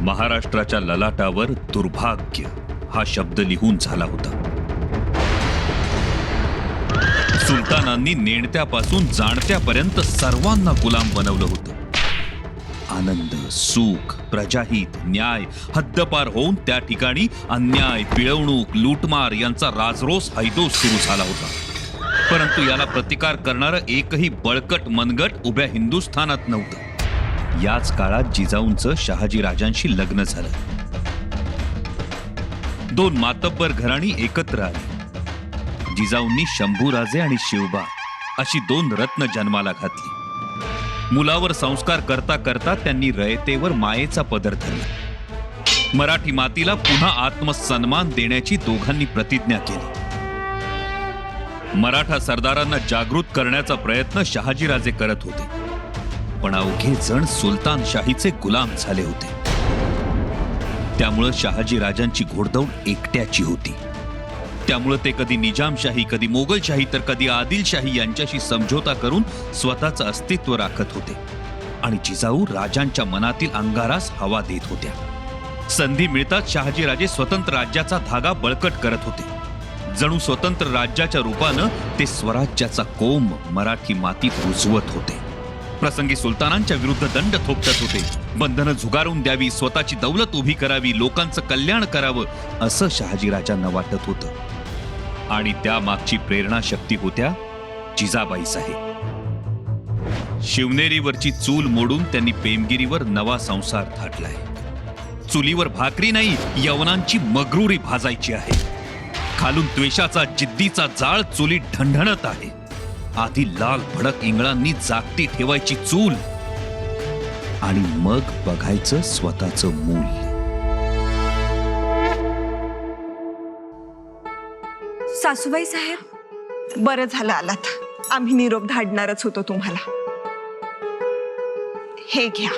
महाराष्ट्राच्या ललाटावर दुर्भाग्य हा शब्द लिहून झाला होता. सुलतानांनी नेणत्यापासून जाणत्यापर्यंत सर्वांना गुलाम बनवलं होतं. आनंद, सुख, प्रजाहित, न्याय हद्दपार होऊन त्या ठिकाणी अन्याय, पिळवणूक, लूटमार यांचा राजरोस हैदोस सुरू झाला होता. परंतु याला प्रतिकार करणारं एकही बळकट मनगट उभ्या हिंदुस्थानात नव्हतं. याच काळात जिजाऊंचं शहाजी राजांशी लग्न झालं. दोन मातब्बर घराणी एकत्र आली. जिजाऊंनी शंभूराजे आणि शिवबा अशी दोन रत्न जन्माला घातली. मुलावर संस्कार करता करता त्यांनी रयतेवर मायेचा पदर धरला. मराठी मातीला पुन्हा आत्मसन्मान देण्याची दोघांनी प्रतिज्ञा केली. मराठा सरदारांना जागृत करण्याचा प्रयत्न शहाजीराजे करत होते. पण अवघे जण सुलतानशाहीचे गुलाम झाले होते. त्यामुळे शहाजीराजांची घोडदौड एकट्याची होती. त्यामुळे ते कधी निजामशाही, कधी मोगलशाही, तर कधी आदिलशाही यांच्याशी समझोता करून स्वतःचं अस्तित्व राखत होते. आणि जिजाऊ राजांच्या मनातील अंगारास हवा देत होत्या. संधी मिळताच शहाजीराजे स्वतंत्र राज्याचा धागा बळकट करत होते. जणू स्वतंत्र राज्याच्या रूपानं ते स्वराज्याचा कोंब मराठी मातीत रुजवत होते. प्रसंगी सुलतानांच्या विरुद्ध दंड थोपटत होते. बंधनं झुगारून द्यावी, स्वतःची दौलत उभी करावी, लोकांचं कल्याण करावं असं शहाजीराजांना वाटत होतं. आणि त्या मागची प्रेरणा शक्ती होत्या जिजाबाई साहेब. शिवनेरीवरची चूल मोडून त्यांनी पेमगिरीवर नवा संसार थाटलाय. चुलीवर भाकरी नाही, यवनांची मगरुरी भाजायची आहे. खालून द्वेषाचा, जिद्दीचा जाळ चुलीत ढणढणत आहे. आधी लाल भडक इंगळांनी जागती ठेवायची चूल आणि मग बघायचं स्वतःचं मूल. सासूबाई साहेब, बरं झालं आलात. आम्ही निरोप धाडणारच होतो तुम्हाला. हे घ्या.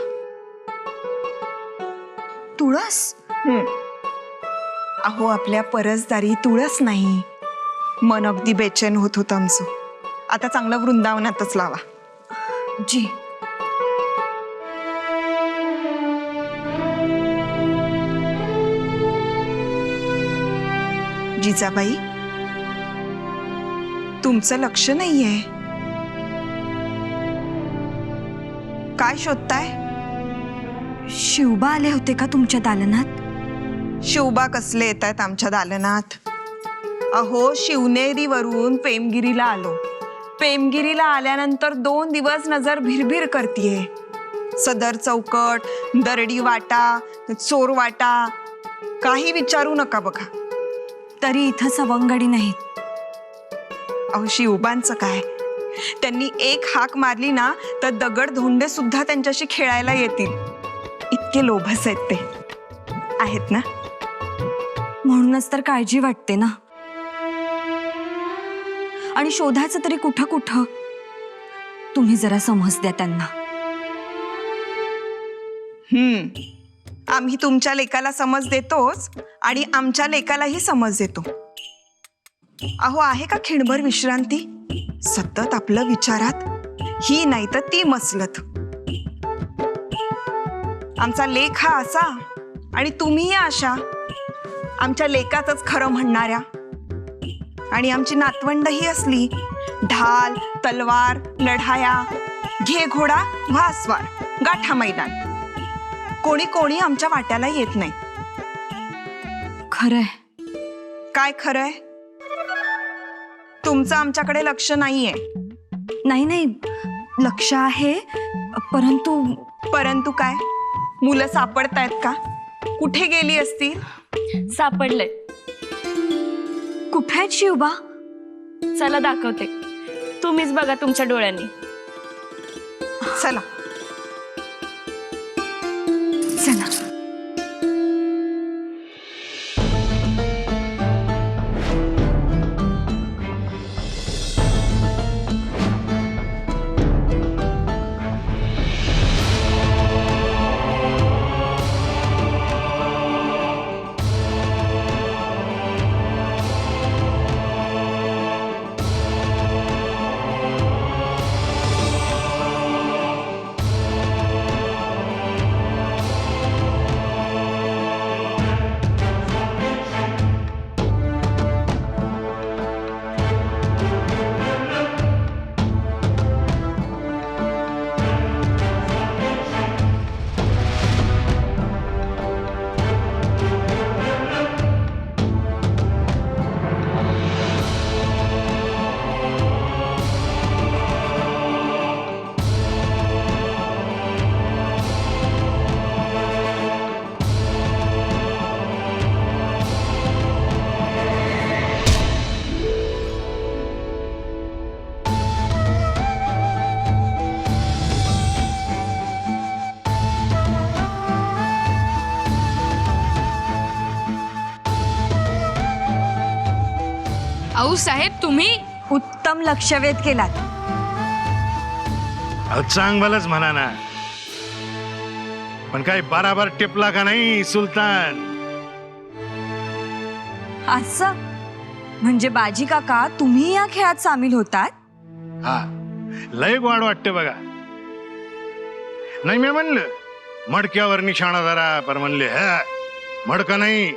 तुळस? अहो, आपल्या परसदारी तुळस नाही. मन अगदी बेचैन होत होतं आमचं. आता चांगलं वृंदावनातच लावा. जी. जिजाबाई, तुमचं लक्ष नाहीये. काय शोधताय? शिवबा आले होते का तुमच्या दालनात? शिवबा कसले येत आहेत आमच्या दालनात? अहो, शिवनेरीवरून पेमगिरीला आलो. पेमगिरीला आल्यानंतर 2 दिवस नजर भिरभिर करतीये. सदर चौकट, दरडी वाटा, चोर वाटा, काही विचारू नका बघा. तरी इथं सवंगडी नाहीत. अहो, शिवबांचं काय, त्यांनी एक हाक मारली ना तर दगड धोंडे सुद्धा त्यांच्याशी खेळायला येतील. इतके लोभस आहेत ते. आहेत ना? म्हणूनच तर काळजी वाटते ना. आणि शोधायचं तरी कुठं कुठं. तुम्ही जरा समज द्या त्यांना. आम्ही तुमच्या लेकाला समज देतोच आणि आमच्या लेकालाही समज देतो. अहो, आहे का खिणभर विश्रांती? सतत आपलं विचारात ही नाही तर ती मसलत. आमचा लेख हा असा आणि तुम्हीही अशा. आमच्या लेकाचंच खरं म्हणणाऱ्या. आणि आमची नातवंड ही असली ढाल, तलवार, लढाया, घे घोडा, व्हासवार, गाठा मैदान. कोणी कोणी आमच्या वाट्याला येत नाही. खरंय. काय खरंय? तुमचं आमच्याकडे लक्ष नाहीये. नाही नाही, लक्ष आहे. परंतु काय? मुलं सापडतायत का? कुठे गेली असती? सापडलंय. कुठे आहेत शिवबा? चला दाखवते. तुम्हीच बघा तुमच्या डोळ्यांनी. चला. चला. आऊ साहेब तुम्ही उत्तम लक्षवेध केलात. चांगलंच म्हणा ना, पण काही बराबर टिपला का नाही सुलतान? असं म्हणजे बाजी काका तुम्ही या खेळात सामील होतात? हा, लय गोड वाटते बघा. नाही मी म्हणलं मडक्यावर निशाणा जरा, पर म्हणले ह मडकं नाही,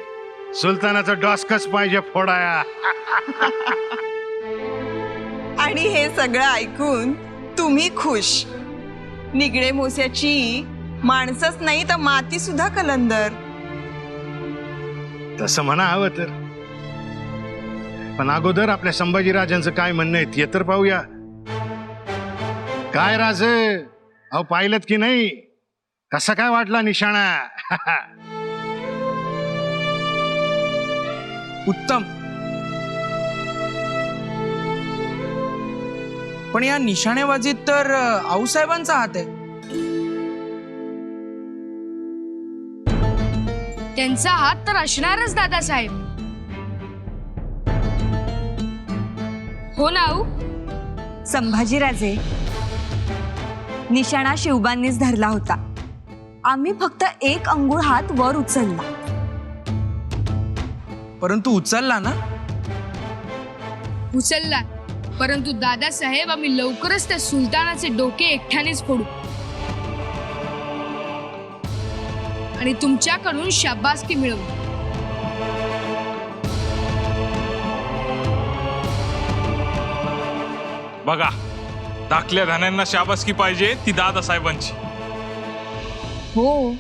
सुलतानाचा डॉस्कच पाहिजे फोडाया. आणि हे सगळं ऐकून तुम्ही खुश. निगडे मोस्याची माणसंच नाही तर माती सुद्धा कलंदर. तसं म्हणा हवं तर, पण अगोदर आपल्या संभाजीराजांचं काय म्हणणं आहे ते तर पाहूया. काय राज, अहो पाहिलं की नाही? कसा काय वाटला निशाणा? उत्तम. पण या निशाणेबाजीत तर आऊसाहेबांचा हात आहे. त्यांचा हात तर असणारच दादासाहेब. हो ना आऊ? संभाजीराजे, निशाणा शिवबांनीच धरला होता. आम्ही फक्त एक अंगुळ हात वर उचलला. परंतु उचलला ना? उचलला, परंतु दादासाहेब आम्ही लवकरच त्या सुलतानाचे डोके एकट्यानेच फोडू आणि तुमच्याकडून शाबासकी मिळवू. बघा, धाकल्या धान्यांना शाबासकी पाहिजे ती दादासाहेबांची. हो,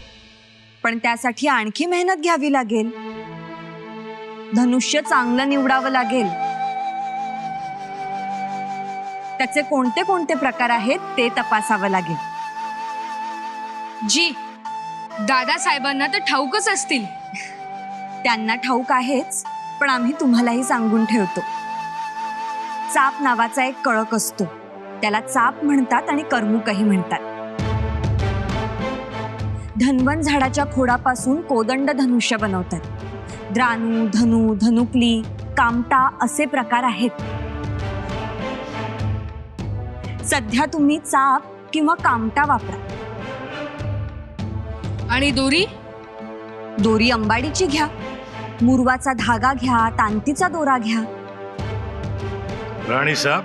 पण त्यासाठी आणखी मेहनत घ्यावी लागेल. धनुष्य चांगलं निवडावं लागेल. त्याचे कोणते कोणते प्रकार आहेत ते तपासावं लागेल. जी, दादासाहेबांना तर ठाऊकच असतील. त्यांना ठाऊक आहेच, पण आम्ही तुम्हालाही सांगून ठेवतो. चाप नावाचा एक कळक असतो. त्याला चाप म्हणतात आणि करमुकही म्हणतात. धन्वन झाडाच्या खोडापासून कोदंड धनुष्य बनवतात. द्राणू, धनु, धनुकली, कामटा असे प्रकार आहेत. सध्या तुम्ही चाप किंवा कामटा वापरा. आणि दोरी? दोरी अंबाडीची घ्या. मुरवाचा धागा घ्या, तांतीचा दोरा घ्या. राणी साहेब,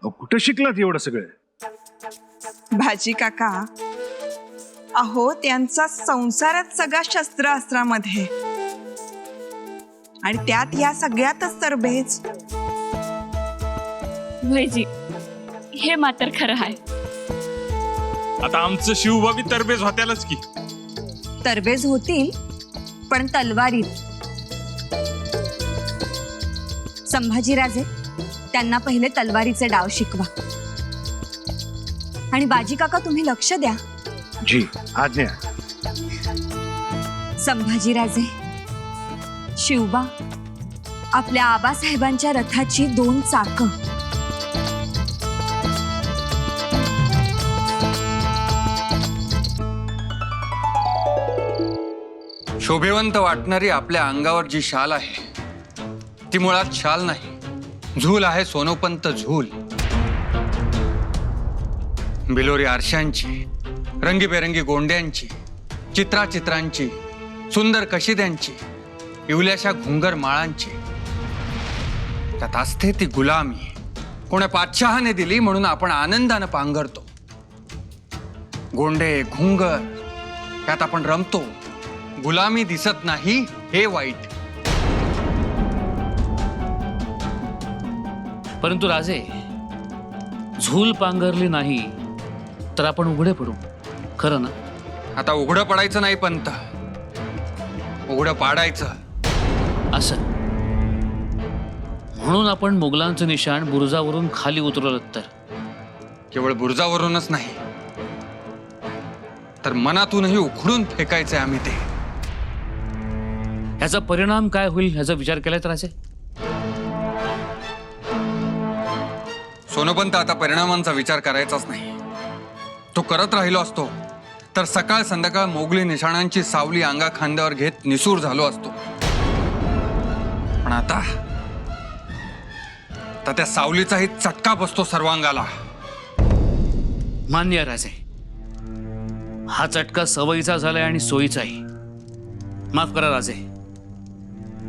अहो कुठं शिकलात एवढं सगळं? भाजी काका, अहो त्यांचा संसारच सगळा शस्त्रास्त्रामध्ये, आणि त्यात या सगळ्यातच तरबेज. वैजी, हे मात्र खरं आहे. आता आमचं शिवबा बी तरबेज होत्यालच की. तरबेज होतील, पण तलवारीत. संभाजीराजे, त्यांना पहिले तलवारीचे डाव शिकवा. आणि बाजी काका तुम्ही लक्ष द्या. जी आज्ञा. संभाजीराजे, शिवबा, आपल्या आबासाहेबांच्या रथाची 2 चाकं. शोभेवंत वाटणारी आपल्या अंगावर जी शाल आहे ती मुळात शाल नाही, झूल आहे. सोनोपंत झूल. बिलोरी आरशांची, रंगीबेरंगी गोंड्यांची, चित्रांची, सुंदर कशिद्यांची, इवल्याशा घुंगर माळांची. त्यात असते ती गुलामी. कोण्या पातशहाने दिली म्हणून आपण आनंदानं पांघरतो. गोंडे, घुंगर त्यात आपण रमतो. गुलामी दिसत नाही हे वाईट. परंतु राजे, झूल पांघरली नाही तर आपण उघडे पडू, खरं ना? आता उघडं पडायचं नाही पंत, उघडं पाडायचं. असं म्हणून आपण मुघलांचं निशाण बुरुजावरून खाली उतरवलं तर? केवळ बुरुजावरूनच नाही तर मनातूनही उखडून फेकायचंय आम्ही ते. ह्याचा परिणाम काय होईल ह्याचा विचार केलाय तर राजे? सोनोपंत, आता परिणामांचा विचार करायचाच नाही. तो करत राहिलो असतो तर सकाळ संध्याकाळ मोगली निशाणांची सावली अंगा खांद्यावर घेत निसूर झालो असतो. पण तर त्या सावलीचाही चटका बसतो सर्वांगाला. मान्य आहे राजे, हा चटका सवयीचा झालाय आणि सोयीचाही. माफ करा राजे,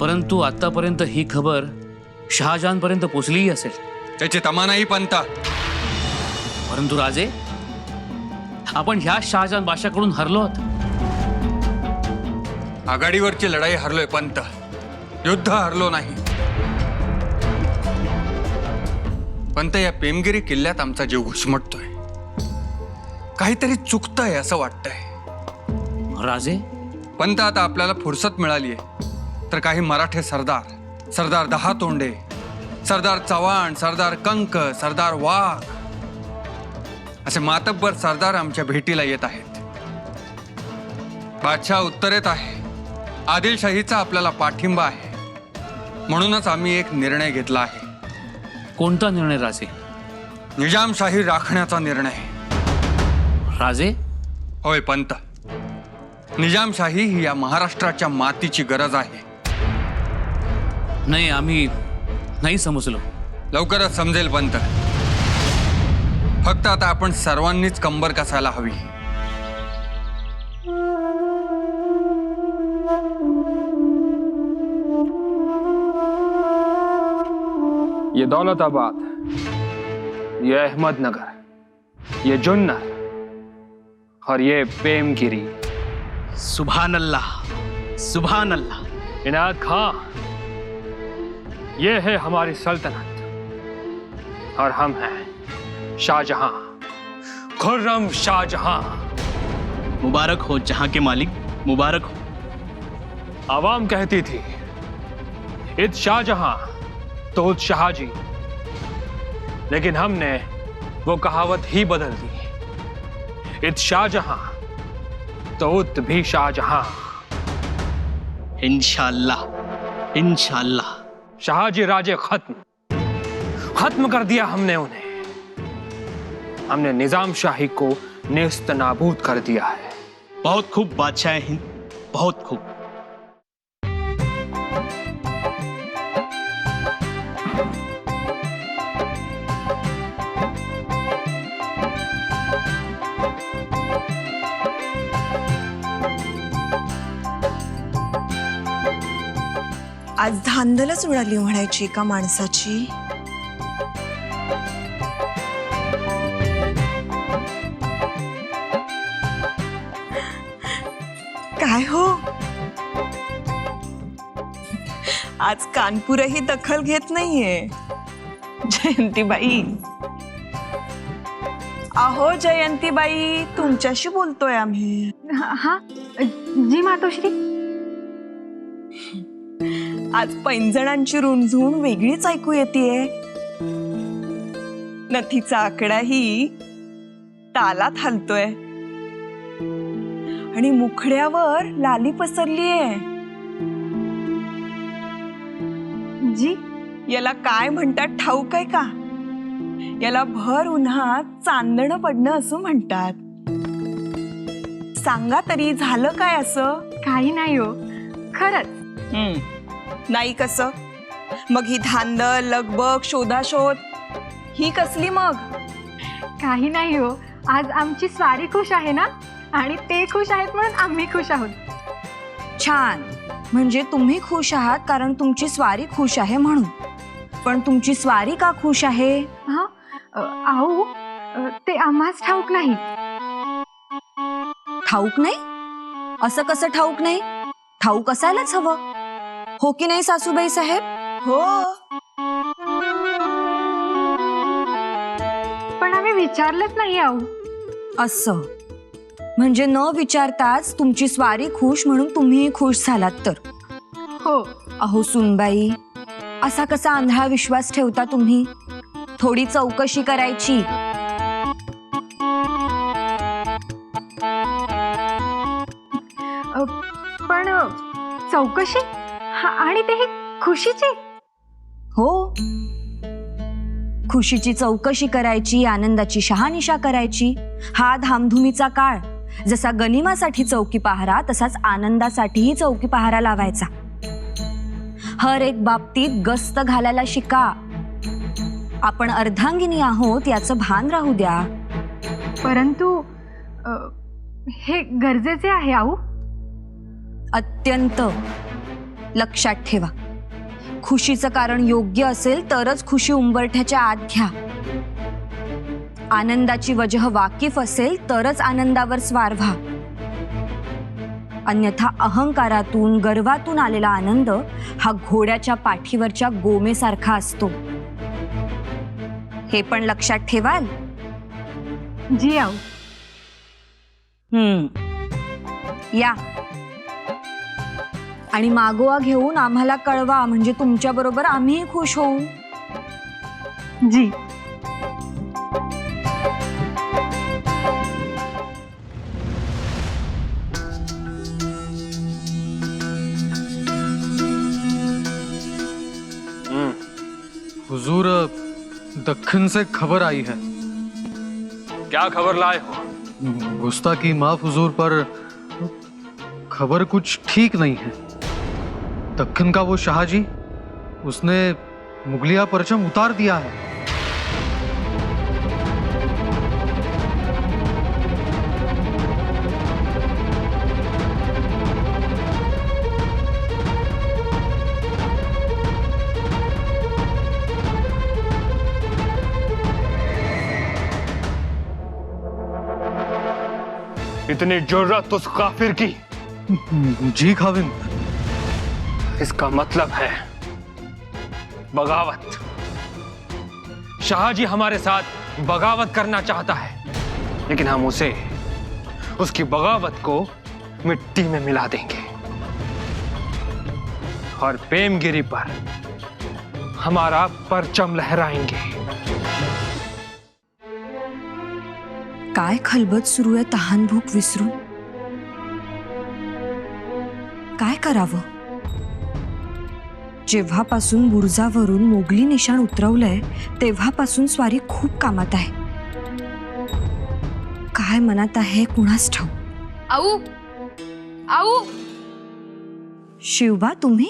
परंतु आतापर्यंत ही खबर शहाजहानपर्यंत पोचलीही असेल. त्याची तमानाही पंत. परंतु राजे, आपण ह्या शहाजहान बादशाकडून हरलो आहोत. आघाडीवरची लढाई हरलोय पंत, युद्ध हरलो नाही. पंत, या पेमगिरी किल्ल्यात आमचा जीव घुसमटतोय. काहीतरी चुकतंय असं वाटतंय. राजे, पंत, आता आपल्याला फुरसत मिळालीये तर काही मराठे सरदार, सरदार दहातोंडे, सरदार चव्हाण, सरदार कंक, सरदार वाघ असे मातब्बर सरदार आमच्या भेटीला येत आहेत. बादशाह उत्तरेत आहे. आदिलशाहीचा आपल्याला पाठिंबा आहे. म्हणूनच आम्ही एक निर्णय घेतला आहे. कोणता निर्णय राजे? निजामशाही राखण्याचा निर्णय. राजे, होय पंत, निजामशाही ही या महाराष्ट्राच्या मातीची गरज आहे. नाही, आम्ही नाही समजलो. लवकरच समजेल पंत. फक्त आता आपण सर्वांनीच कंबर कसायला हवी. ये दौलताबाद, ये अहमदनगर, ये जुन्नर और ये पेमगिरी. सुभान अल्लाह, सुभान अल्लाह. इनायत खां, ये है हमारी सल्तनत और हम हैं शाहजहां, खुर्रम शाहजहां. मुबारक हो जहां के मालिक, मुबारक हो. आवाम कहती थी ईद शाहजहां तो उद शाहजी, लेकिन हमने वो कहावत ही बदल दी. ईद शाहजहां तो उद भी शाहजहां. इंशाअल्लाह, इंशाअल्लाह. शाहजी राजे खत्म कर दिया हमने उन्हें. हमने निजाम शाही को नेस्त नाबूद कर दिया है. बहुत खूब बादशाह हिंद, बहुत खूब. आज धांदलच उडाली म्हणायची का माणसाची. काय हो, आज कानपूरही दखल घेत नाहीये. जयंतीबाई, अहो जयंतीबाई, तुमच्याशी बोलतोय आम्ही. हा जी मातोश्री. आज पैंजणांची रुणझुण वेगळीच ऐकू येतेय. नथीचा आकडाही तालात हलतोय आणि मुखड्यावर लाली पसरलीये. जी, याला काय म्हणतात ठाऊक आहे का? याला भर उन्हात चांदणं पडणं असं म्हणतात. सांगा तरी, झालं काय असं? काही नाही हो, खरंच. नाही कसं? मग ही धांदल, लगबग, शोधाशोध ही कसली मग? काही नाही हो, आज आमची स्वारी खुश आहे ना, आणि ते खुश आहेत म्हणून आम्ही खुश आहोत. छान. म्हणजे तुम्ही खुश आहात कारण तुमची स्वारी खुश आहे म्हणून. पण तुमची स्वारी का खुश आहे? हा, आऊ, ते आम्हाच ठाऊक नाही. ठाऊक नाही? असं कसं ठाऊक नाही? ठाऊक असायलाच हवं, हो की नाही सासूबाई साहेब? हो. पण आम्ही विचारलंच नाही आऊ. असं म्हणजे न विचारताच तुमची स्वारी खुश म्हणून तुम्ही खुश झालात तर? हो. अहो सुनबाई, असा कसा आंधळा विश्वास ठेवता तुम्ही? थोडी चौकशी करायची. पण चौकशी आणि तेही खुशीची? हो, खुशीची चौकशी करायची, आनंदाची शहानिशा करायची. हा धामधुमीचा काळ. जसा गनिमासाठी चौकी पहारा, तसाच आनंदासाठीही चौकी पहारा लावायचा. हर एक बाबतीत गस्त घालायला शिका. आपण अर्धांगिनी आहोत याचं भान राहू द्या. परंतु हे गरजेचे आहे आऊ. अत्यंत. लक्षात ठेवा, खुशीचं कारण योग्य असेल तरच खुशी उंबरठ्याच्या आत घ्या. आनंदाची वजह वाकिफ असेल तरच आनंदावर स्वार व्हा. अन्यथा अहंकारातून गर्वातून आलेला आनंद हा घोड्याच्या पाठीवरच्या गोमेसारखा असतो. हे पण लक्षात ठेवाल. जी आऊ. या आणि मागोवा घेऊन आम्हाला कळवा, म्हणजे तुमच्या बरोबर आम्ही खुश होऊ. जी. हुजूर, दक्कन से खबर आई है. क्या खबर लाए हो? गुस्ताखी माफ हुजूर, पर खबर कुछ ठीक नहीं है. दक्कन का वो शाहजी, उसने मुगलिया परचम उतार दिया है. इतनी जुर्रत उस काफिर की? जी खाविन. इसका मतलब है बगावत. शाहजी हमारे साथ बगावत करना चाहता है, लेकिन हम उसे, उसकी बगावत को मिट्टी में मिला देंगे और प्रेमगिरी पर हमारा परचम लहराएंगे. काय खलबत सुरू आहे तहान भूक विसरून. काय करावं? जेव्हापासून बुरुजावरून मोगली निशाण उतरवलंय तेव्हापासून स्वारी खूप कामात आहे. काय मनात आहे कुणास ठाऊक. आऊ. आऊ. शिवबा, तुम्ही?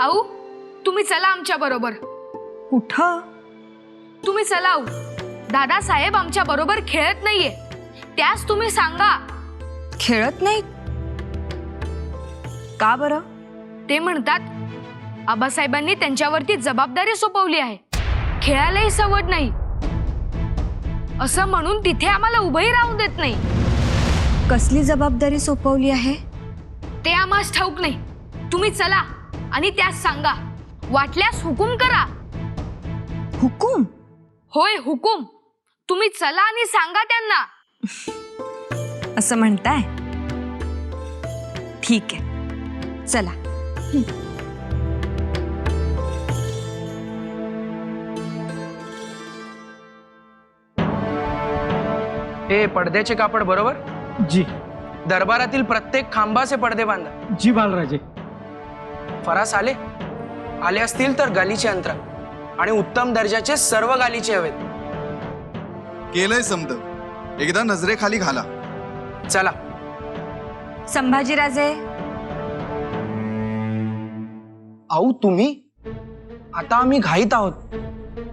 आऊ, तुम्ही चला आमच्या बरोबर. कुठं? तुम्ही चला आऊ. दादासाहेब आमच्या बरोबर खेळत नाहीये, त्यास तुम्ही सांगा. खेळत नाही? का बरं? ते म्हणतात आबासाहेबांनी त्यांच्यावरती जबाबदारी सोपवली आहे, खेळायलाही सवड नाही, असं म्हणून तिथे आम्हाला उभंही राहून देत नाही. कसली जबाबदारी सोपवली आहे? ते आम्हास ठाऊक नाही. तुम्ही चला आणि त्यास सांगा. वाटल्यास हुकूम करा. हुकूम? होय, हुकूम. तुम्ही चला आणि सांगा त्यांना. असं म्हणताय? ठीक आहे, चला. हे पडद्याचे कापड बरोबर? जी. दरबारातील प्रत्येक खांबाचे पडदे बांधा. जी बालराजे. फरास आले असतील तर गालीचे अंतरा आणि उत्तम दर्जाचे सर्व गालीचे हवेत. केलंय समद. एकदा नजरेखाली घाला. चला. संभाजीराजे. आऊ, तुम्ही? आता आम्ही घाईत आहोत,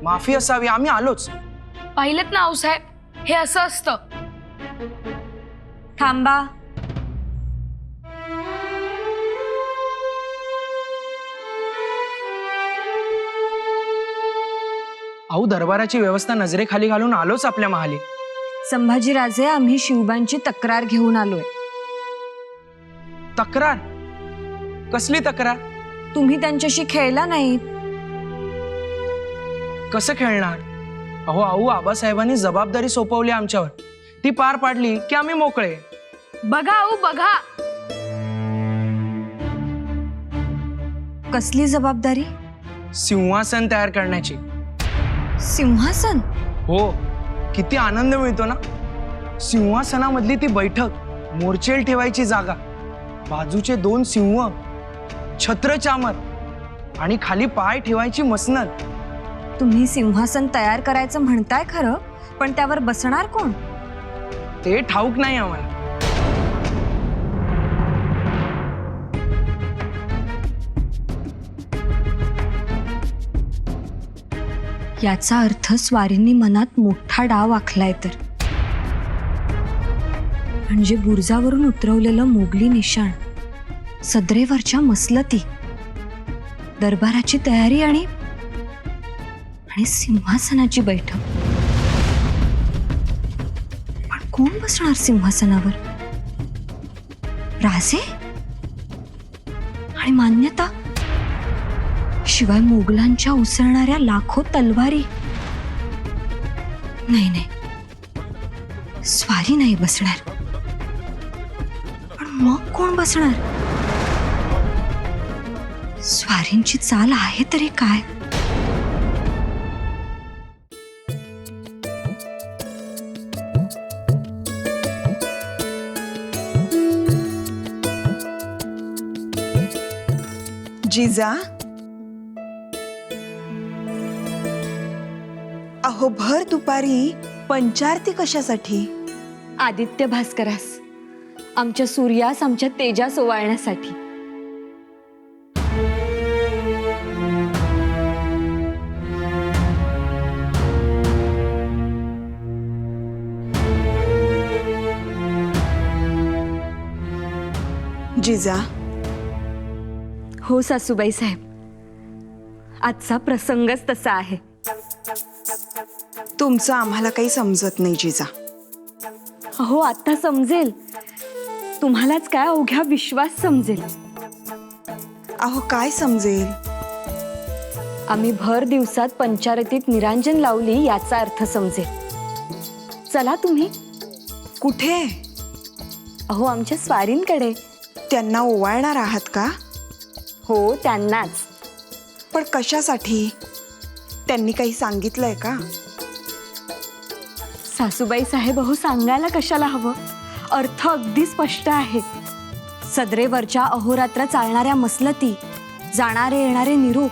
माफी असावी. आम्ही आलोच. पाहिलं ना आऊसाहेब, हे असं असतं. थांबा. आऊ, दरबाराची व्यवस्था नजरेखाली घालून आलोच आपल्या महाली. संभाजीराजे, आम्ही शिवबांची तक्रार घेऊन आलोय. तक्रार? कसली तक्रार? तुम्ही त्यांच्याशी खेळला नाहीत. कसं खेळणार? अहो आऊ, आबासाहेबांनी जबाबदारी सोपवली आमच्यावर, ती पार पाडली की आम्ही मोकळे. बघा आऊ, बघा. कसली जबाबदारी? सिंहासन तयार करण्याची. सिंहासन? हो. किती आनंद मिळतो ना. सिंहासनामधली ती बैठक, मोर्चेल ठेवायची जागा, बाजूचे 2 सिंह, छत्र चामर आणि खाली पाय ठेवायची मसनद. तुम्ही सिंहासन तयार करायचं म्हणताय खरं, पण त्यावर बसणार कोण? ते ठाऊक नाही आम्हाला. याचा अर्थ स्वारींनी मनात मोठा डाव आखलाय तर. म्हणजे बुरुजावरून उतरवलेलं मोगली निशाण, सदरेवरच्या मसलती, दरबाराची तयारी आणि सिंहासनाची बैठक. पण कोण बसणार सिंहासनावर? राजे? आणि मान्यता? शिवाय मोगलांच्या उसळणाऱ्या लाखो तलवारी. नाही नाही, स्वारी नाही बसणार. पण मग कोण बसणार? स्वारींची चाल आहे तरी काय? जिजा, अहो भर दुपारी पंचारती कशासाठी? आदित्य भास्करास, आमच्या सूर्यास आमच्या तेजास ओवाळण्यासाठी. जिजा. हो सासूबाई साहेब, आजचा प्रसंगच तसा आहे. तुमचं आम्हाला काही समजत नाही जिजा. हो, आता समजेल. तुम्हालाच काय, अवघ्या विश्वास समजेल. अहो काय समजेल? आम्ही भर दिवसात पंचारतीत निरांजन लावली याचा अर्थ समजेल. चला तुम्ही. कुठे? अहो आमच्या स्वारींकडे. त्यांना ओवाळणार आहात का? हो, त्यांनाच. पण कशासाठी? त्यांनी काही सांगितलंय का? सासूबाई साहेब, अहो सांगायला कशाला हवं? अर्थ अगदी स्पष्ट आहे. सदरेवरच्या अहोरात्र चालणाऱ्या मसलती, जाणारे येणारे निरोप,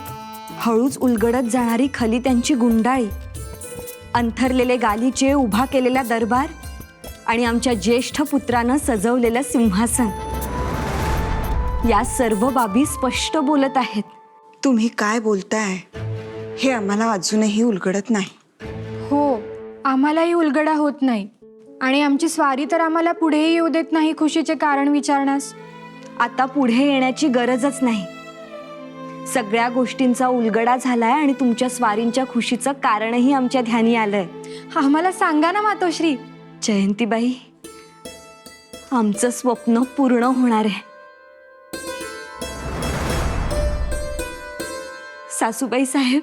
हळूच उलगडत जाणारी खली त्यांची गुंडाळी, अंथरलेले गालीचे उभा केलेला दरबार आणि आमच्या ज्येष्ठ पुत्रानं सजवलेलं सिंहासन, या सर्व बाबी स्पष्ट बोलत आहेत. तुम्ही काय बोलताय हे आम्हाला अजूनही उलगडत नाही. हो, आम्हालाही उलगडा होत नाही. आणि आमची स्वारी तर आम्हाला पुढेही येऊ देत नाही खुशीचे कारण विचारण्यास. आता पुढे येण्याची गरजच नाही. सगळ्या गोष्टींचा उलगडा झालाय आणि तुमच्या स्वारींच्या खुशीचं कारणही आमच्या ध्यानी आलंय. आम्हाला सांगा ना मातोश्री. जयंतीबाई, आमचं स्वप्न पूर्ण होणार आहे. सासूबाई साहेब,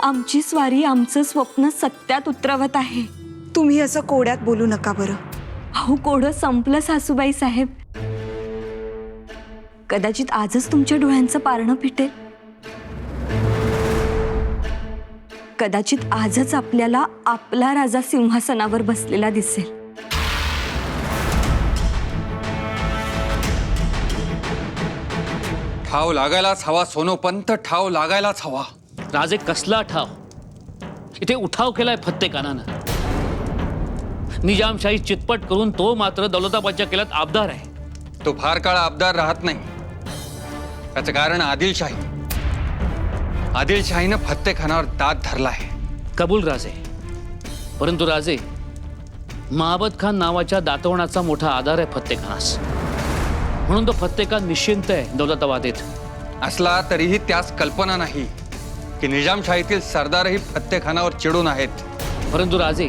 आमची स्वारी आमचं स्वप्न सत्यात उतरवत आहे. तुम्ही असं कोड्यात बोलू नका बरं. अहो, कोडं संपलं सासूबाई साहेब. कदाचित आजच तुमच्या डोळ्यांचं पारणं फिटेल. कदाचित आजच आपल्याला आपला राजा सिंहासनावर बसलेला दिसेल. ठाव लागायलाच हवा सोनोपंत, ठाव लागायलाच हवा. राजे, कसला ठाव? इथे उठाव केलाय फत्तेखानानं. निजामशाही चितपट करून तो मात्र दौलताबादच्या केल्यात आबदार आहे. तो फार काळ आबदार राहत नाही. त्याचं कारण आदिलशाही. आदिलशाहीनं फत्तेखानावर दात धरला आहे. कबूल राजे, परंतु राजे, महाबत खान नावाच्या दातवणाचा मोठा आधार आहे फत्तेखानास. म्हणून तो फत्तेखान निश्चिंत आहे दौलताबादेत. असला तरीही त्यास कल्पना नाही की निजामशाहीतील सरदारही फत्तेखानावर चिडून आहेत. परंतु राजे,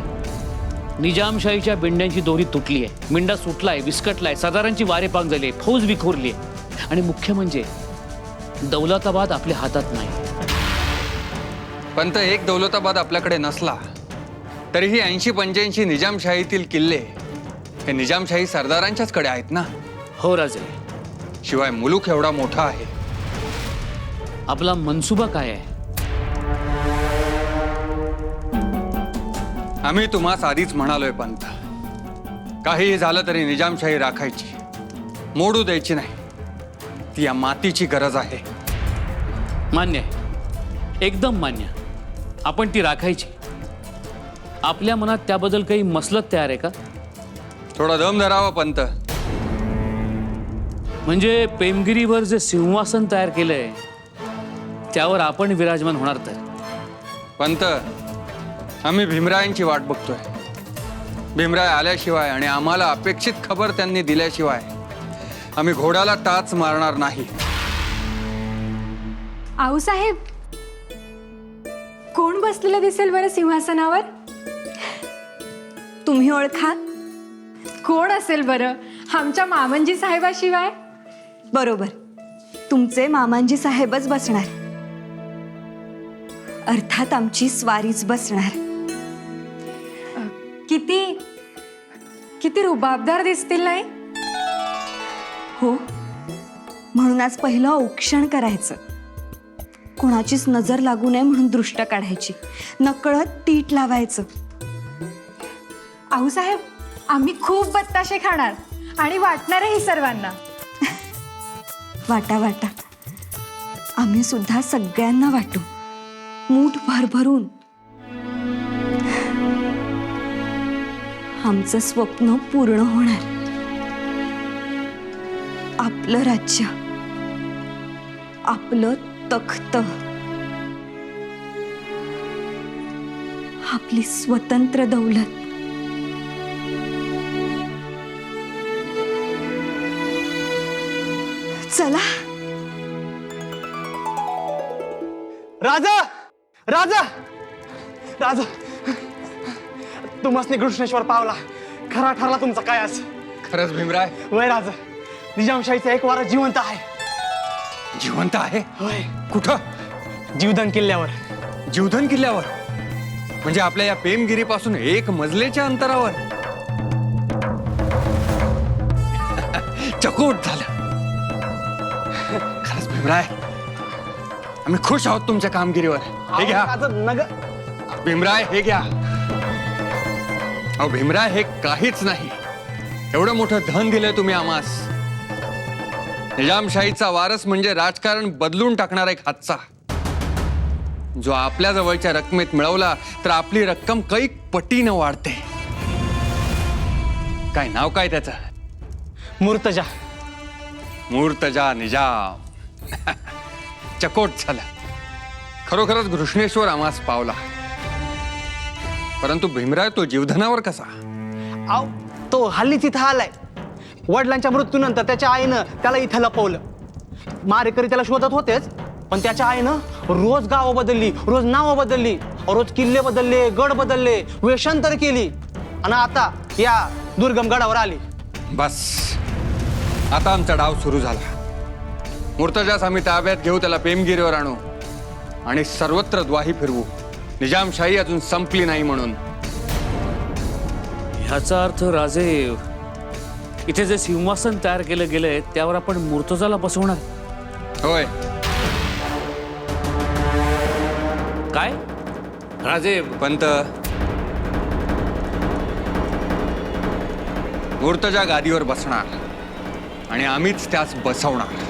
निजामशाहीच्या बिंड्यांची दोरी तुटली आहे. मिंडा सुटलाय, विस्कटलाय, सरदारांची वारे पाक झाली, फौज विखुरली आहे. आणि मुख्य म्हणजे दौलताबाद आपल्या हातात नाही. पंत, एक दौलताबाद आपल्याकडे नसला तरीही 80-85 निजामशाहीतील किल्ले हे निजामशाही सरदारांच्याच कडे आहेत ना. हो राजे. शिवाय मुलूक एवढा मोठा आहे. आपला मनसुबा काय आहे? आम्ही तुम्हास आधीच म्हणालोय पंत, काहीही झालं तरी निजामशाही राखायची, मोडू द्यायची नाही. ती या मातीची गरज आहे. मान्य आहे, एकदम मान्य. आपण ती राखायची. आपल्या मनात त्याबद्दल काही मसलत तयार आहे का? थोडा दम धरावा पंत. म्हणजे पेमगिरीवर जे सिंहासन तयार केलंय त्यावर आपण विराजमान होणार तर? पंत, आम्ही भीमरायांची वाट बघतोय. भीमराय आल्याशिवाय आणि आम्हाला अपेक्षित खबर त्यांनी दिल्याशिवाय आम्ही घोड्याला टाच मारणार नाही. आऊसाहेब, कोण बसलेलं दिसेल बरं सिंहासनावर? तुम्ही ओळखा? कोण असेल बरं आमच्या मामंजी साहेबाशिवाय? बरोबर, तुमचे मामांजी साहेबच बसणार. अर्थात आमची स्वारीच बसणार. किती किती रुबाबदार दिसतील नाही? हो, म्हणून आज पहिलं औक्षण करायचं. कोणाचीच नजर लागू नये म्हणून दृष्ट काढायची, नकळत तीट लावायचं. आऊसाहेब, आम्ही खूप बत्ताशे खाणार आणि वाटणारही सर्वांना. वाटा वाटा, आम्ही सुद्धा सगळ्यांना वाटू, मूठ भरभरून. आमचं स्वप्न पूर्ण होणार. आपलं राज्य, आपलं तख्त, आपली स्वतंत्र दौलत. चला. राजा, राजा, राजा, तुम्हाला कृष्णेश्वर पावला. खरा ठरला तुमचा काय आज. खरंच भीमराय? वय राजा, निजामशाहीचा एक वारा जिवंत आहे. जिवंत आहे? होय. कुठं? जीवधन किल्ल्यावर. जीवधन किल्ल्यावर? म्हणजे आपल्या या पेमगिरीपासून 1 मजलेच्या अंतरावर? चकोट झालं. खरंच भीमराय, आम्ही खुश आहोत तुमच्या कामगिरीवर. हे घ्या भीमराय, हे घ्या. अहो भीमराय, हे काहीच नाही. एवढं मोठं धन दिलंय तुम्ही आम्हास. निजामशाहीचा वारस म्हणजे राजकारण बदलून टाकणारा एक हातचा, जो आपल्या जवळच्या रकमेत मिळवला तर आपली रक्कम कैक पटीनं वाढते. काय नाव काय त्याचं? मूर्तजा. मूर्तजा निजाम. चकोट झाला. खरोखरच घृष्णेश्वर आम्हास पावला. परंतु भीमराय, तो जीवधनावर कसा? आव, तो हल्लीच इथं आलाय. वडिलांच्या मृत्यूनंतर त्याच्या आईनं त्याला इथं लपवलं. मारेकरी त्याला शोधत होतेच, पण त्याच्या आईनं रोज गावं बदलली, रोज नावं बदलली, रोज किल्ले बदलले, गड बदलले, वेषांतर केली आणि आता या दुर्गम गडावर आली. बस, आता आमचा डाव सुरू झाला. मूर्तजास आम्ही ताब्यात घेऊ, त्याला पेमगिरीवर आणू आणि सर्वत्र द्वाही फिरवू. निजामशाही अजून संपली नाही म्हणून. ह्याचा अर्थ राजे, इथे जे सिंहासन तयार केलं गेलंय त्यावर आपण मूर्तजाला बसवणार? होय. काय राजे? पंत, मूर्तजा गादीवर बसणार आणि आम्हीच त्यास बसवणार.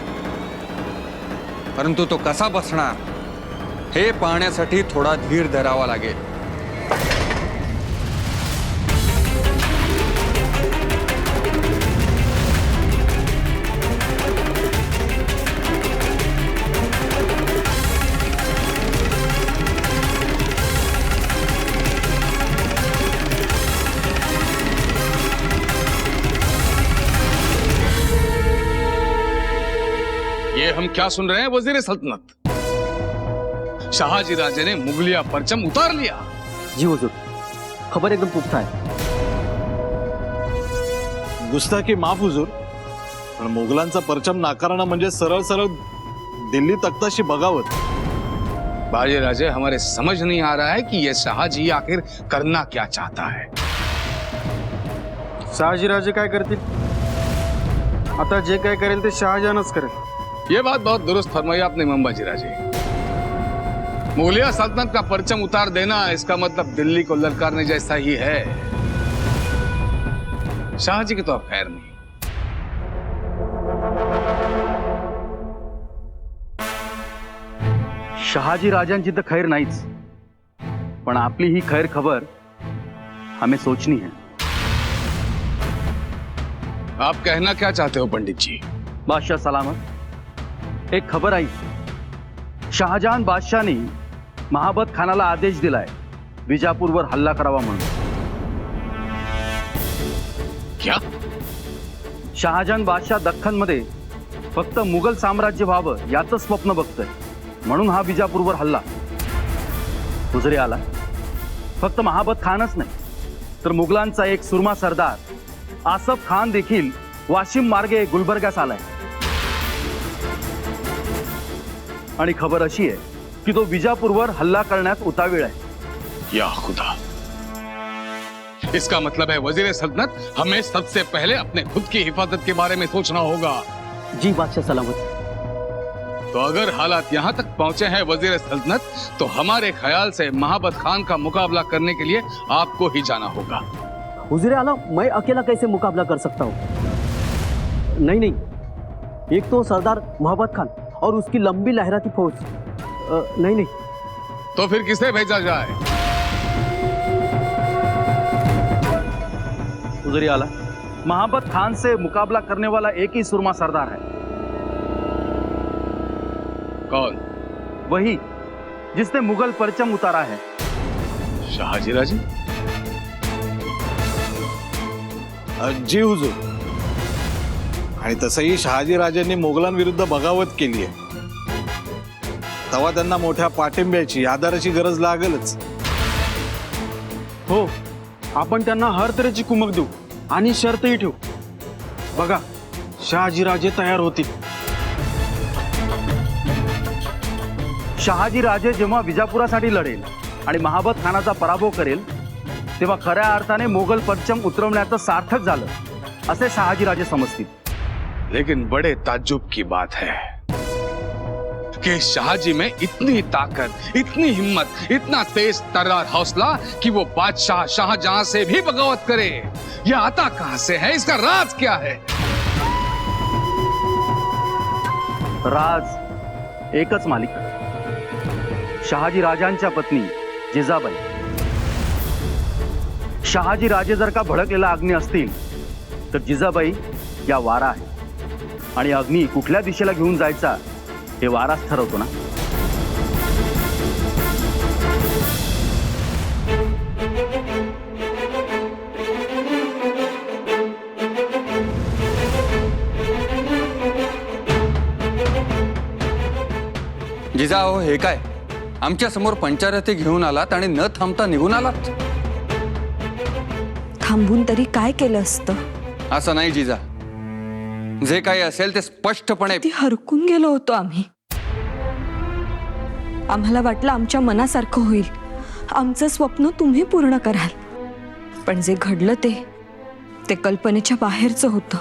परंतु तो कसा बसणार हे पाहण्यासाठी थोडा धीर धरावा लागेल. ये हम क्या सुन रहे हैं वजीर सल्तनत? शाहजी राजे ने मुगलिया परचम उतार लिया. जी हुजूर, खबर एकदम पुख्ता है. गुस्ताखी माफ हुजूर, पण मुघलांचा परचम नाकारणं म्हणजे सरळ सरळ दिल्ली तख्ताशी बगावत. बाजी राजे, हमारे समझ नहीं आ रहा है कि ये शाहजी आखिर करना क्या चाहता है. शहाजीराजे काय करतील? आता जे काय करेल ते शहाजहानच करेल. ये बात बहुत दुरुस्त फरमाई आपने इमाम बाजी राजे. मुगलिया सल्तनत का परचम उतार देना इसका मतलब दिल्ली को ललकारने जैसा ही है. शाहजी की तो अब खैर नहीं. शहाजी राजांची तर खैर नाहीच, पण आपली ही खैर खबर हमें सोचनी है. आप कहना क्या चाहते हो पंडित जी? बादशाह सलामत, एक खबर आई. शाहजहां बादशाह ने महाबत खानाला आदेश दिलाय विजापूरवर हल्ला करावा म्हणून. क्या? शहाजहान बादशाह दख्खनमध्ये फक्त मुघल साम्राज्य व्हावं याचं स्वप्न बघतोय, म्हणून हा विजापूरवर हल्ला. हुजरे आला फक्त महाबत खानच नाही तर मुघलांचा एक सुरमा सरदार आसफ खान देखील वाशिम मार्गे गुलबर्ग्यास आलाय. आणि खबर अशी आहे की तो विजापूरवर हल्ला करण्यात उतावीळ आहे. या खुदा, इसका मतलब है वजीर सल्तनत हमें सबसे पहले अपने खुद की हिफाजत के बारे में सोचना होगा. जी बादशाह सलामत. तो अगर हालात यहाँ तक पहुंचे हैं वजीर सल्तनत, तो हमारे ख्याल से महाबत खान का मुकाबला करने के लिए आपको ही जाना होगा. हुजूर आला, मैं अकेला कैसे मुकाबला कर सकता हूँ? नहीं नहीं, एक तो सरदार मोहब्बत खान और उसकी लंबी लहराती फौज. नहीं नहीं. तो फिर किसे भेजा जाए? हुजूरी आला, महाबत खान से मुकाबला करने वाला एक ही सुरमा सरदार है. कौन? वही जिसने मुगल परचम उतारा है. शहाजी राजे? जी हुजूर. आणि तसंही शहाजी राजांनी मोगलांविरुद्ध बगावत केली आहे, तेव्हा त्यांना मोठ्या पाठिंब्याची आधाराची गरज लागेलच. हो, आपण त्यांना हर तऱ्हेची कुमक देऊ आणि शर्तही ठेवू. बघा, शहाजीराजे तयार होतील. शहाजी राजे जेव्हा विजापुरासाठी लढेल आणि महाबत खानाचा पराभव करेल तेव्हा खऱ्या अर्थाने मोगल परचम उतरवण्याचं सार्थक झालं असे शहाजी राजे समजतील. लेकिन बड़े ताज्जुब की बात है कि शाहजी में इतनी ताकत, इतनी हिम्मत, इतना तेज तर्रार हौसला कि वो बादशाह शाहजहां से भी बगावत करे. ये आता कहां से है? इसका राज क्या है? राज एकच मालिक, शहाजी राजांच्या पत्नी जिजाबाई. शहाजी राजे जर का भडकलेला अग्नी असतील तर जिजाबाई या वारा आहे आणि अग्नी कुठल्या दिशेला घेऊन जायचा हे वाराच ठरवतो ना. जिजाओ, हे काय आमच्या समोर पंचारती घेऊन आलात आणि न थांबता निघून आलात? थांबून तरी काय केलं असतं? असं नाही जिजा, जे काही असेल ते स्पष्टपणे. ती हरकून गेलो होतो आम्ही. आम्हाला वाटलं आमच्या मनासारखं होईल, आमचं स्वप्न तुम्ही पूर्ण कराल. पण जे घडलं ते कल्पनेच्या बाहेरचं होतं.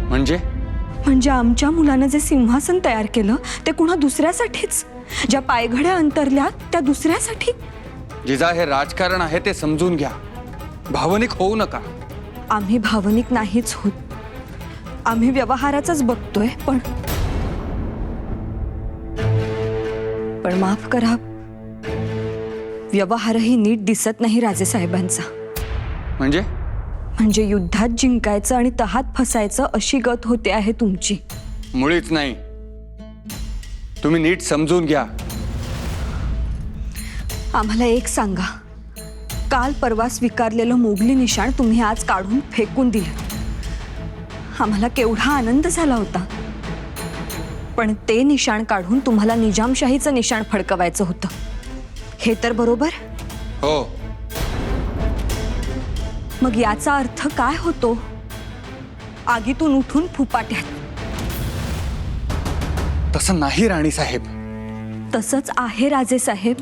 म्हणजे आमच्या मुलानं जे सिंहासन तयार केलं ते कुणा दुसऱ्यासाठीच, ज्या पायघड्या अंतरल्या त्या दुसऱ्यासाठी. जिजा, हे राजकारण आहे ते समजून घ्या, भावनिक होऊ नका. आम्ही भावनिक नाहीच होत, आम्ही व्यवहाराचाच बघतोय. पण माफ करा, व्यवहारही नीट दिसत नाही राजेसाहेबांचा. म्हणजे युद्धात जिंकायचं आणि तहात फसायचं अशी गत होते आहे तुमची. मुळीच नाही. तुम्ही नीट समजून घ्या. आम्हाला एक सांगा, काल परवा स्वीकारलेलं मोगली निशाण तुम्ही आज काढून फेकून दिलं. आम्हाला केवढा आनंद झाला होता. पण ते निशाण काढून तुम्हाला निजामशाहीचं निशाण फडकवायचं होतं, हे तर बरोबर? हो. मग याचा अर्थ काय होतो? आगीतून उठून फुपाट्यात. तसं नाही राणी साहेब. तसंच आहे राजे साहेब.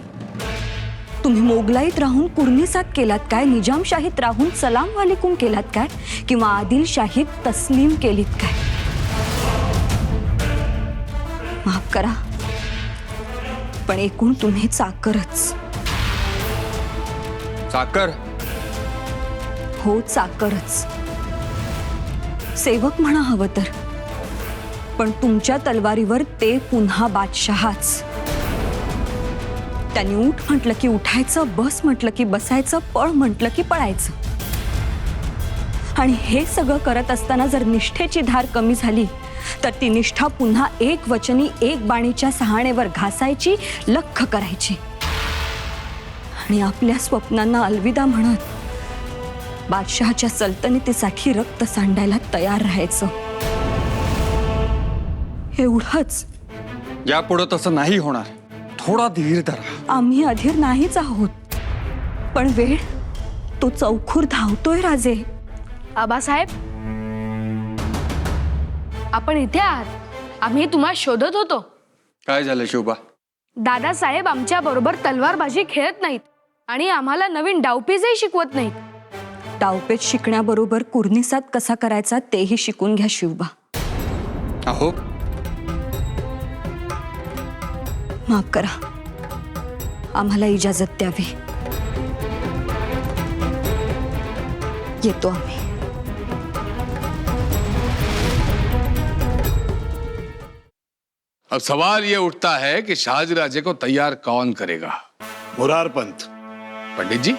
तुम्ही मोगलाईत राहून कुर्निसात केलात काय? निजामशाहीत राहून सलाम वालेकुम केलात काय? किंवा आदिलशाहीत तस्लीम केलीत काय? माफ करा, पण एकूण तुम्ही चाकरच. चाकर? हो, चाकरच. सेवक म्हणा हवं तर, पण तुमच्या तलवारीवर ते पुन्हा बादशहाच. त्यांनी उठ म्हटलं की उठायचं, बस म्हटलं की बसायचं, पळ म्हटलं की पळायचं. आणि हे सगळं करत असताना जर निष्ठेची धार कमी झाली तर ती निष्ठा पुन्हा एक वचनी एक बाणीच्या सहाणेवर घासायची, लख्ख करायची. आणि आपल्या स्वप्नांना अलविदा म्हणत बादशहाच्या सल्तनतीसाठी रक्त सांडायला तयार राहायचं. एवढंच. यापुढं तसं नाही होणार. थोडा धीर धरा. आम्ही अधीर नाहीच आहोत, पण वेळ तो चौखूर धावतोय राजे. आबासाहेब, आपण इथे आहात. आम्ही तुम्हाला शोधत होतो. काय झालं शिवबा? दादासाहेब आमच्या बरोबर तलवारबाजी खेळत नाहीत आणि आम्हाला नवीन डावपेचही शिकवत नाहीत. डावपेच शिकण्याबरोबर कुर्निसात कसा करायचा तेही शिकून घ्या शिवबा. अहो, माफ करा, आम्हाला इजाजत द्यावी. येतो आम्ही. अब सवाल ये उठता है कि शहाजी राजे को तैयार कौन करेगा? मुरार पंत. पंडित जी,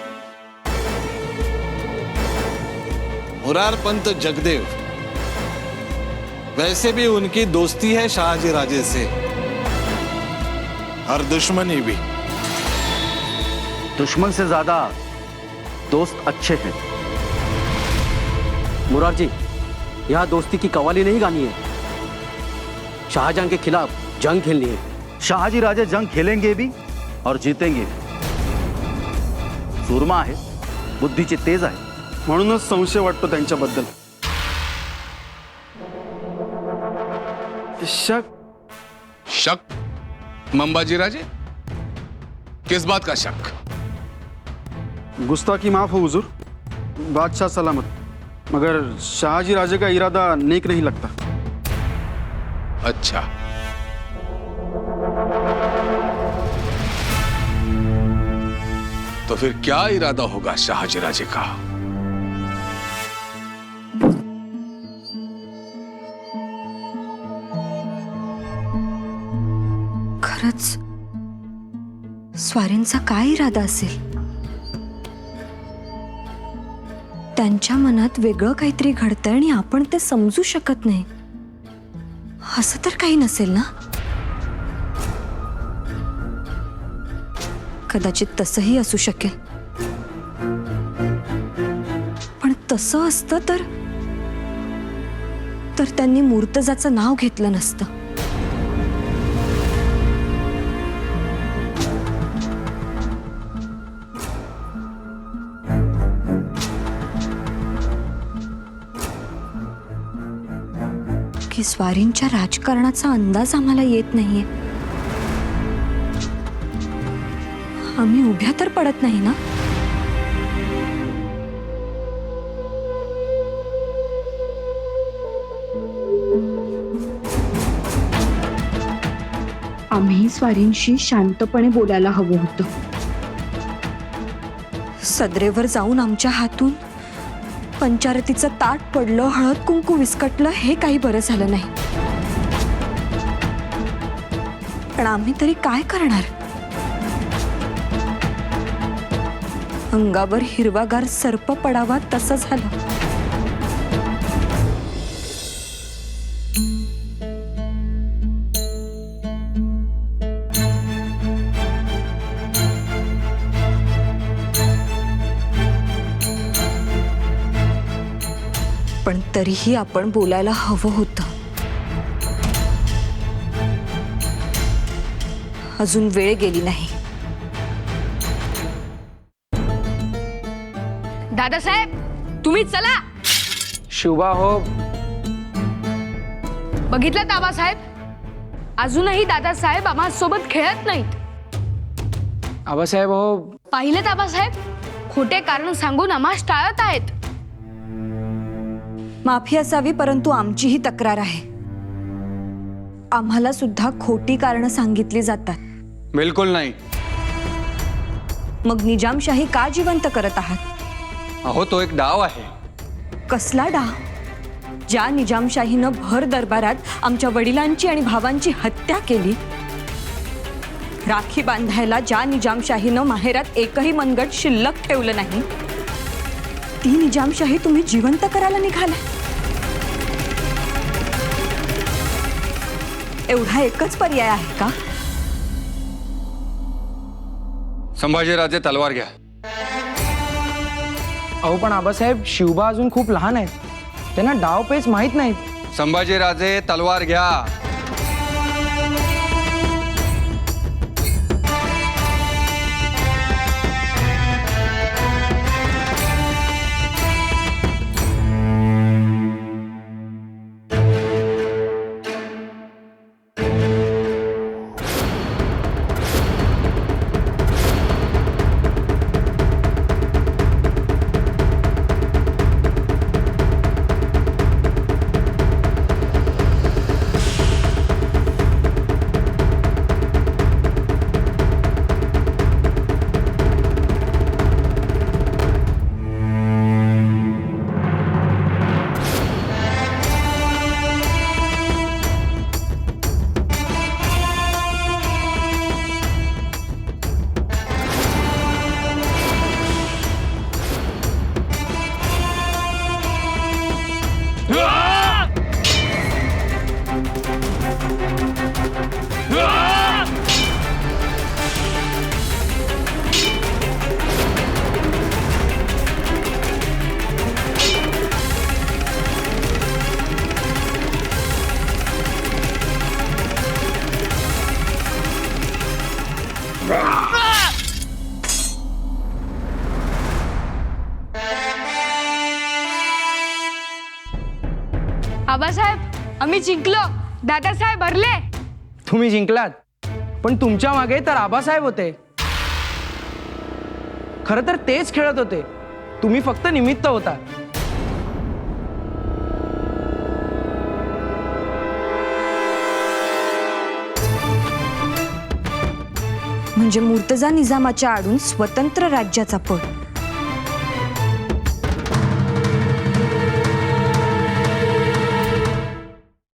मुरार पंत जगदेव. वैसे भी उनकी दोस्ती है शाहजी राजे से, और दुश्मनी भी. दुश्मन से ज्यादा दोस्त अच्छे हैं. मुरारजी, यहाँ दोस्ती की कवाली नहीं गानी है, शाहजहां के खिलाफ जंग खेलनी है. शाहजी राजे जंग खेलेंगे भी और जीतेंगे. सूरमा आहे, बुद्धीचे तेज आहे, म्हणूनच संशय वाटतो त्यांच्याबद्दल. शक. शक? मंबाजी राजे, किस बात का शक? गुस्ताखी माफ हो हुजूर, बादशाह सलामत, मगर शाहजी राजे का इरादा नेक नहीं लगता. अच्छा, तो फिर क्या इरादा होगा शाहजी राजे का? खरंच स्वारींचा काय इरादा असेल? त्यांच्या मनात वेगळं काहीतरी घडतंय आणि आपण ते समजू शकत नाही. असं तर काही नसेल ना? कदाचित तसंही असू शकेल, पण तसं असतं तर त्यांनी मुर्तजाचं नाव घेतलं नसतं. की स्वारींच्या राजकारणाचा अंदाज आम्हाला येत नाहीये. आम्ही उभ्या तर पडत नाही ना? आम्ही स्वारींशी शांतपणे बोलायला हवं होतं. सदरेवर जाऊन आमच्या हातून पंचारतीचं ताट पडलं, हळद कुंकू विस्कटलं, हे काही बरं झालं नाही. पण आम्ही तरी काय करणार? अंगावर हिरवागार सर्प पडावा तसं झालं. पण तरीही आपण बोलायला हवं होतं. अजून वेळ गेली नाही. दादासाहेब, तुम्ही चला. शिवबा हो. बघितलं आबासाहेब, अजूनही दादासाहेब आम्हासोबत खेळत नाहीत. आबासाहेब हो. पाहिलं आबासाहेब, खोटे कारण सांगून आम्हास टाळत आहेत. माफी असावी, परंतु आमचीही तक्रार आहे. आम्हाला सुद्धा खोटी कारणं सांगितली जातात. बिलकुल नाही. मग निजामशाही का जिवंत करत आहात? अहो, तो एक डाव आहे. कसला डाव? ज्या निजामशाहीनं भर दरबारात आमच्या वडिलांची आणि भावांची हत्या केली, राखी बांधायला ज्या निजामशाहीनं माहेरात एकही मनगट शिल्लक ठेवलं नाही, ती निजामशाही तुम्ही जिवंत करायला निघाला. एवढा एकच पर्याय आहे का? संभाजीराजे तलवार घ्या. अहो पण आबासाहेब, शिवबा अजून खूप लहान आहेत, त्यांना डाव पेच माहीत नाहीत. संभाजीराजे तलवार घ्या. आबासाहेब, आम्ही जिंकलो. दादासाहेब हरले. तुम्ही जिंकलात, पण तुमच्या मागे तर आबासाहेब होते. खरं तर तेच खेळत होते, तुम्ही फक्त निमित्त होता. म्हणजे मुर्तजा निजामाच्या आडून स्वतंत्र राज्याचा पट